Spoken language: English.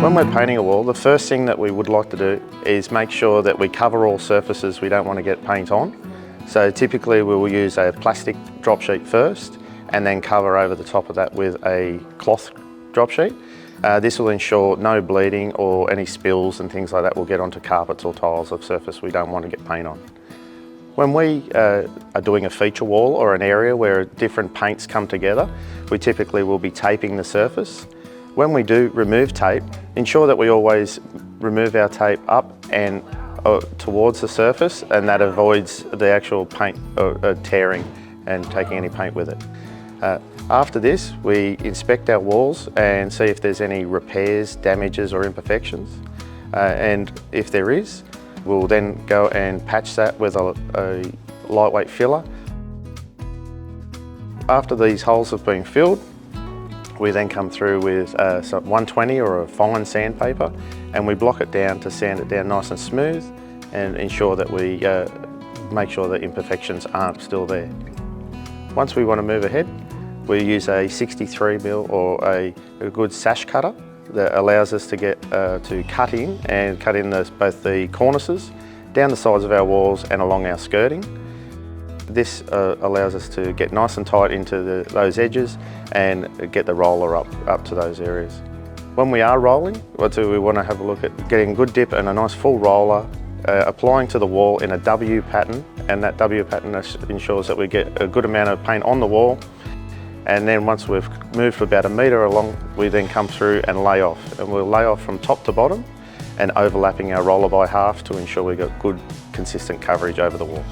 When we're painting a wall, the first thing that we would like to do is make sure that we cover all surfaces we don't want to get paint on. So typically we will use a plastic drop sheet first and then cover over the top of that with a cloth drop sheet. This will ensure no bleeding or any spills and things like that will get onto carpets or tiles of surface we don't want to get paint on. When we are doing a feature wall or an area where different paints come together, we typically will be taping the surface. When we do remove tape, ensure that we always remove our tape up and towards the surface, and that avoids the actual paint tearing and taking any paint with it. After this, we inspect our walls and see if there's any repairs, damages or imperfections. And if there is, we'll then go and patch that with a lightweight filler. After these holes have been filled, we then come through with some 120 or a fine sandpaper, and we block it down to sand it down nice and smooth and ensure that we make sure that imperfections aren't still there. Once we want to move ahead, we use a 63mm or a good sash cutter that allows us to get to cut in both the cornices, down the sides of our walls and along our skirting. This allows us to get nice and tight into those edges and get the roller up to those areas. When we are rolling, what do we want to have a look at getting a good dip and a nice full roller, applying to the wall in a W pattern, and that W pattern ensures that we get a good amount of paint on the wall. And then once we've moved for about 1 metre along, we then come through and lay off. And we'll lay off from top to bottom and overlapping our roller by half to ensure we've got good consistent coverage over the wall.